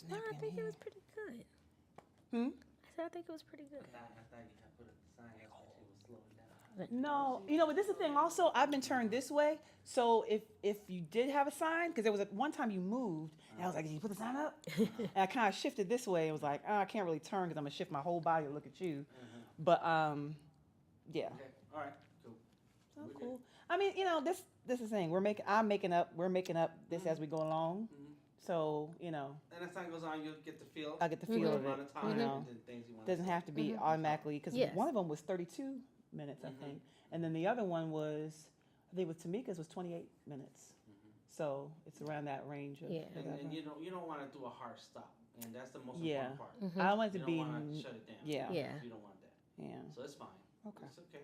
there's a No, napkin I think here. it was pretty good. Hmm? I said I think it was pretty good. I thought you had put a sign up that she was slowing down. No, but this is the thing. Also, I've been turned this way. So if you did have a sign, because there was one time you moved, and I was like, "Did you put the sign up?" And I kind of shifted this way. It was like, I can't really turn because I'm gonna shift my whole body to look at you. But yeah. Okay. All right. Cool. So We're cool. I mean, this is the thing. We're making up this as we go along. Mhm. So And as time goes on, you'll get the feel. I get the feel of it. Amount of time and things you want. Doesn't have to be automatically because Yes. one of them was 32 minutes, I think, and then the other one was, I think, with Tamika's was 28 minutes. So it's around that range of. Yeah. And you don't want to do a hard stop, and that's the most Yeah. important part. I want it You to don't be. want to shut it down. Yeah. Yeah. You don't want that. Yeah. So it's fine. Okay. It's okay.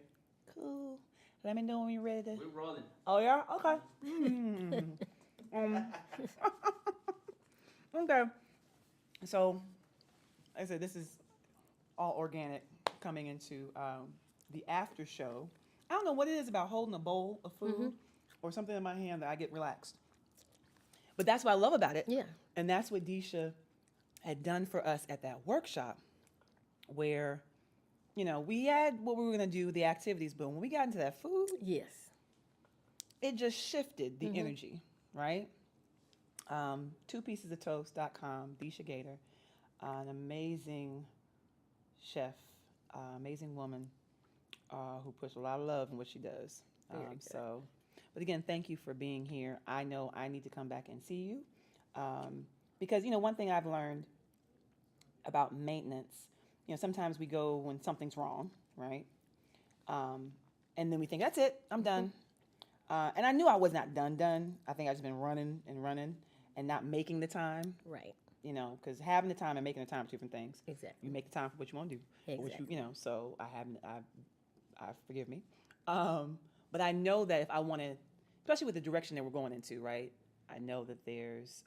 Cool. Let me know when you're ready to. We're rolling. Oh yeah. Okay. Mm. Okay. So, like I said, this is all organic coming into the after show. I don't know what it is about holding a bowl of food or something in my hand that I get relaxed. But that's what I love about it. Yeah. And that's what Deisha had done for us at that workshop where, we had what we were going to do, the activities, but when we got into that food, Yes. it just shifted the energy, right? Twopiecesoftoast.com, Deisha Gator, an amazing chef, amazing woman who puts a lot of love in what she does. Very good. But again, thank you for being here. I know I need to come back and see you because, one thing I've learned about maintenance, sometimes we go when something's wrong, right? And then we think, that's it, I'm done. And I knew I was not done. I think I've just been running and not making the time, Right. because having the time and making the time are two different things. Exactly. You make the time for what you want to do. Exactly. So I forgive me. But I know that if I want to, especially with the direction that we're going into, right? I know that there's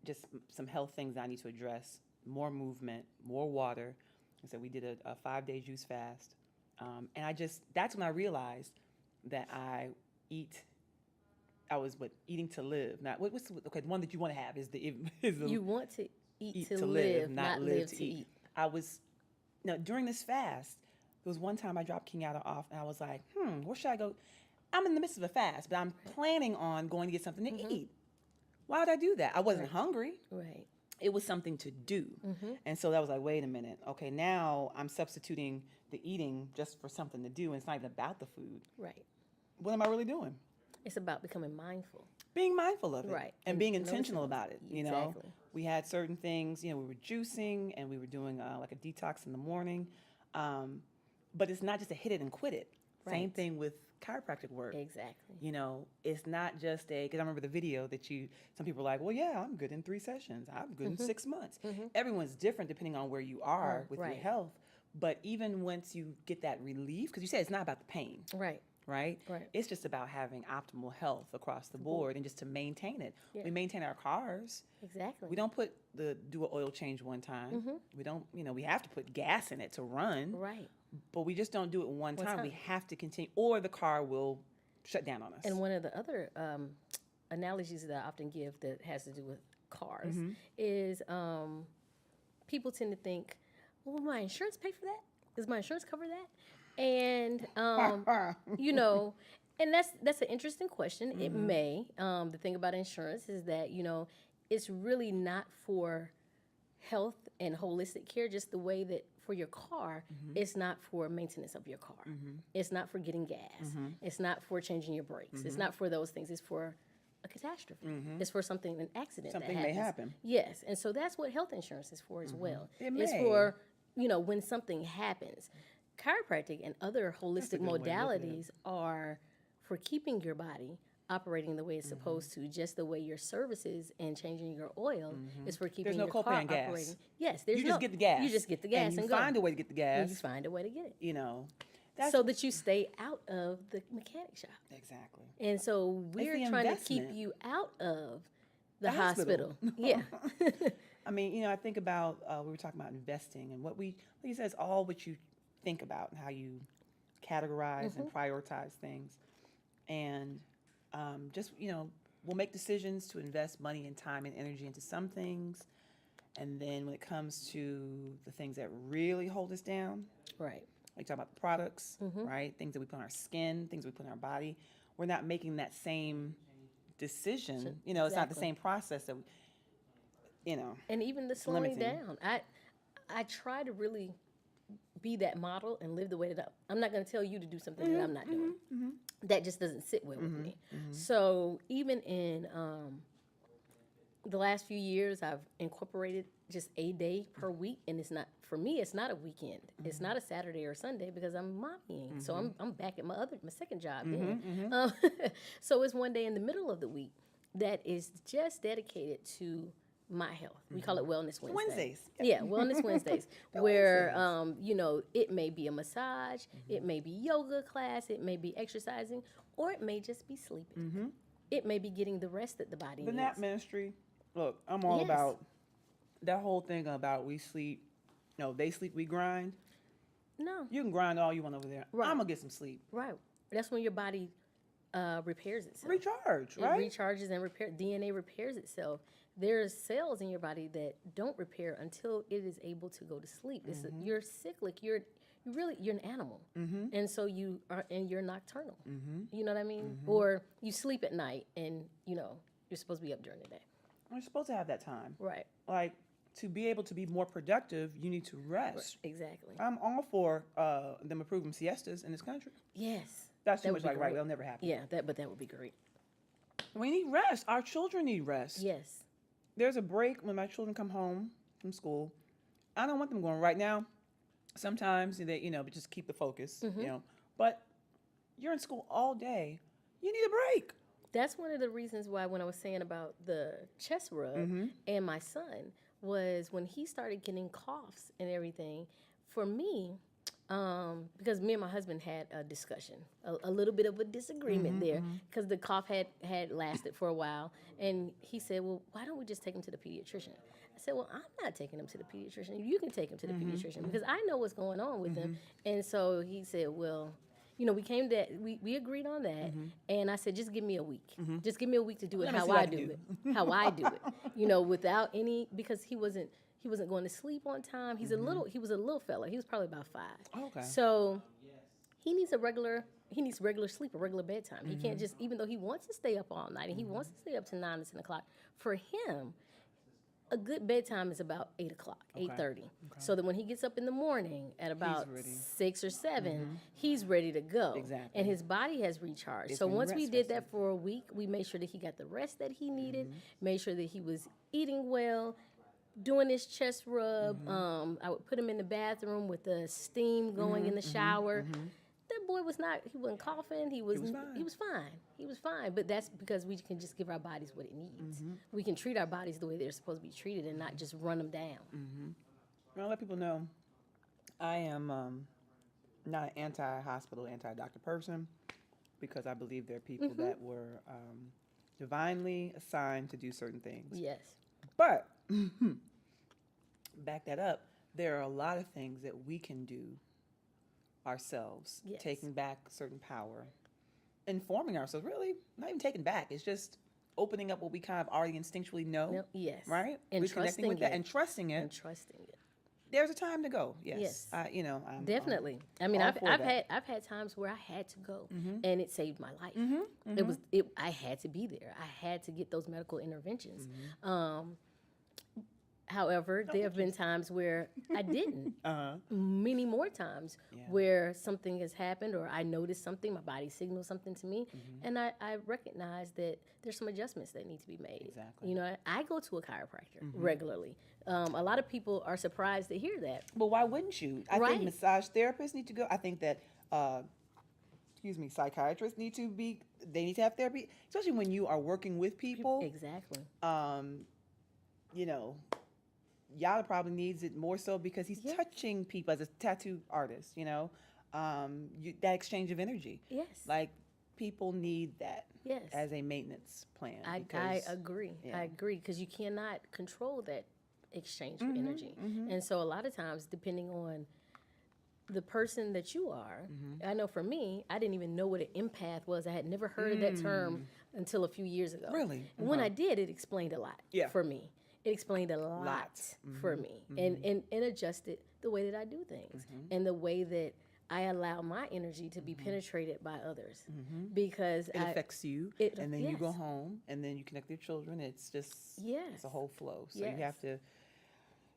just some health things I need to address, more movement, more water. And so we did a 5-day juice fast. And that's when I realized that I was eating to live. Not the one that you want to have is the You want to eat to live, not live to eat. I was during this fast. There was one time I dropped Kenyatta off, and I was like, where should I go? I'm in the midst of a fast, but I'm planning on going to get something to eat. Why would I do that? I wasn't hungry. Right. It was something to do. And so that was like, wait a minute. Okay, now I'm substituting the eating just for something to do, and it's not even about the food. Right. What am I really doing? It's about becoming mindful. Being mindful of it. Right. And being noticing intentional about it, Exactly. We had certain things, we were juicing, and we were doing like a detox in the morning. But it's not just a hit it and quit it. Same Right. thing with chiropractic work. Exactly. It's not just because I remember the video that some people were like, well, yeah, I'm good in 3 sessions. I'm good in 6 months. Everyone's different depending on where you are with your right. health. But even once you get that relief, because you said it's not about the pain, Right. right? Right. It's just about having optimal health across the board and just to maintain it. Yeah. We maintain our cars. Exactly. We don't do an oil change one time. We don't, we have to put gas in it to run. Right. But we just don't do it one time. We have to continue, or the car will shut down on us. And one of the other analogies that I often give that has to do with cars is people tend to think, well, will my insurance pay for that? Does my insurance cover that? And, and that's an interesting question. It may. The thing about insurance is that, it's really not for health and holistic care, just the way that for your car, it's not for maintenance of your car. It's not for getting gas. It's not for changing your brakes. It's not for those things. It's for a catastrophe. It's for an accident Something that may happens. happen. Yes, and so that's what health insurance is for as well. It's for, when something happens. Chiropractic and other holistic good way of looking at it. modalities are for keeping your body operating the way it's supposed to, just the way your services and changing your oil is for keeping There's no your car copay on gas. operating. Yes, there's You just get the gas. You just get the gas and you go. find a way to get the gas. You find a way to get it. That's So that you stay out of the mechanic shop. exactly. And so we're the trying to keep investment. you out of the hospital. Yeah. I mean, I think about we were talking about investing and like you said, it's all what you think about and how you categorize and prioritize things, and just we'll make decisions to invest money and time and energy into some things, and then when it comes to the things that really hold us down, Right. like talk about the products, right? Things that we put on our skin, things we put in our body. We're not making that same decision. You know, it's not the Exactly. same process that, you know. And even the slowing limiting. down. I try to really be that model and live the way that I'm not going to tell you to do something that I'm not doing. That just doesn't sit well with me. So even in the last few years, I've incorporated just a day per week, and it's not for me. It's not a weekend. It's not a Saturday or Sunday because I'm mommying. So I'm back at my second job. Then. So it's one day in the middle of the week that is just dedicated to my health. We call it Wellness Wednesday. Wednesdays. Yeah, Wellness Wednesdays, where you know, it may be a massage, it may be yoga class, it may be exercising, or it may just be sleeping. It may be getting the rest that the body The needs. nap ministry. Look, I'm all Yes. about that whole thing about we sleep. No, they sleep, we grind. No, You can grind all you want over there. Right. I'm gonna get some sleep. right. That's when your body repairs itself. Recharge, It right? recharges and DNA repairs itself. There's cells in your body that don't repair until it is able to go to sleep. You're cyclic. You're an animal, and so you are, and you're nocturnal. You know what I mean? Or you sleep at night, and you know you're supposed to be up during the day. We're supposed to have that time. Right. Like, to be able to be more productive, you need to rest. Exactly. I'm all for them approving siestas in this country. Yes. That's too That much would be like right. great. That'll never happen. Yeah. But that would be great. We need rest. Our children need rest. Yes. There's a break when my children come home from school. I don't want them going right now. Sometimes they, but just keep the focus, But you're in school all day. You need a break. That's one of the reasons why when I was saying about the chest rub and my son was when he started getting coughs and everything, for me, because me and my husband had a discussion, a little bit of a disagreement there, because the cough had lasted for a while, and he said, well, why don't we just take him to the pediatrician? I said, well, I'm not taking him to the pediatrician. You can take him to the pediatrician because I know what's going on with him. And so he said, well, we agreed on that, and I said, just give me a week. Just give me a week to do it Let me see how what I I can do do. it, how I do it. Without any, because he wasn't going to sleep on time. He was a little fella. He was probably about 5. Okay. So he needs regular sleep, a regular bedtime. He can't just, even though he wants to stay up all night and he wants to stay up to 9 or 10 o'clock. For him, a good bedtime is about 8 o'clock, 8:30. So that when he gets up in the morning at about ready. 6 or 7, he's ready to go. Exactly. And his body has recharged. It's So been once we rest did that for a week, we made sure that he got the rest that he needed, made sure that he was eating well, doing his chest rub. I would put him in the bathroom with the steam going in the shower. That boy he wasn't coughing. He was fine. But that's because we can just give our bodies what it needs. We can treat our bodies the way they're supposed to be treated and not just run them down. I'll let people know I am not an anti-hospital, anti-doctor person because I believe there are people that were divinely assigned to do certain things. Yes. But back that up, there are a lot of things that we can do ourselves, Yes. taking back certain power, informing ourselves, really, not even taking back. It's just opening up what we kind of already instinctually know, No, yes. right? And Reconnecting trusting with that it. and trusting it. And trusting it. There's a time to go. Yes. Yes. I'm Definitely. I mean, all I've for that. had times where I had to go, and it saved my life. I had to be there. I had to get those medical interventions. However, there have been times where I didn't. Many more times where something has happened or I noticed something, my body signals something to me, and I recognize that there's some adjustments that need to be made. Exactly. I go to a chiropractor regularly. A lot of people are surprised to hear that. But why wouldn't you? I Right. think massage therapists need to go. I think that, psychiatrists need to have therapy, especially when you are working with people. Exactly. Yada probably needs it more so because he's touching people as a tattoo artist, that exchange of energy. Yes. Like, people need that Yes. as a maintenance plan. I agree. yeah. I agree because you cannot control that exchange for energy. And so a lot of times, depending on the person that you are. Mm-hmm. I know for me, I didn't even know what an empath was. I had never heard of that term until a few years ago. Really? And when I did, it explained a lot Yeah. for me. It explained a lot for me and adjusted the way that I do things and the way that I allow my energy to be penetrated by others because It affects you, and then you go home, and then you connect with your children. It's just, it's a whole flow. So you have to,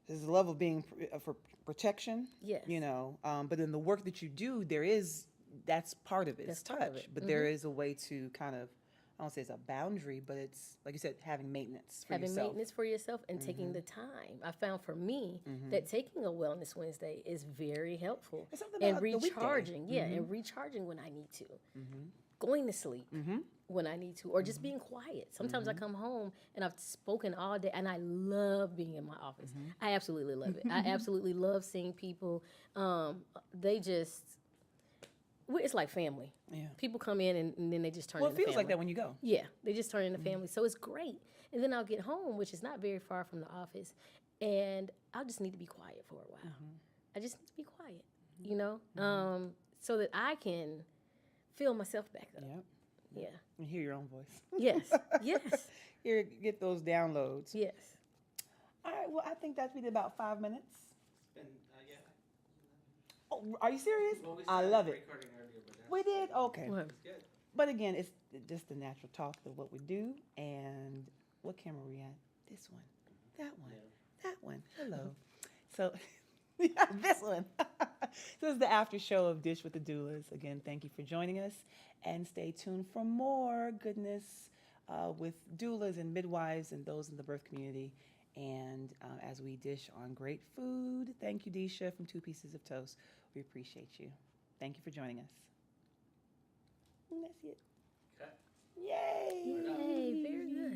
there's a level of being for protection, Yes. you know, but in the work that you do, that's part of it. It's That's touch, part of it. but there is a way to kind of, I don't say it's a boundary, but it's, like you said, having maintenance for having yourself. maintenance for yourself and taking the time. I found for me that taking a Wellness Wednesday is very helpful It's something and about the weekday. recharging. And recharging when I need to. Going to sleep when I need to, or just being quiet. Sometimes I come home and I've spoken all day, and I love being in my office. I absolutely love it. I absolutely love seeing people. They just, it's like family. Yeah. People come in and then they just turn Well, it into feels family. like that when you go. Yeah, they just turn into family. So it's great. And then I'll get home, which is not very far from the office, and I'll just need to be quiet for a while. I just need to be quiet, you know, so that I can fill myself back up. Yep. Yeah. And hear your own voice. Yes. Yes. Get those downloads. Yes. All right. Well, I think that's we did about 5 minutes. And, yeah. Oh, are you serious? Well, we I started love it. recording earlier, but that's We did? Okay. Well, it's good. But again, it's just the natural talk of what we do. And what camera are we at? This one. That one. That one. Hello. So, yeah, this one. This is the after show of Dish with the Doulas. Again, thank you for joining us. And stay tuned for more goodness with doulas and midwives and those in the birth community. And as we dish on great food, thank you, Disha, from Two Pieces of Toast. We appreciate you. Thank you for joining us. And that's it. Okay. Yay! yay, very good.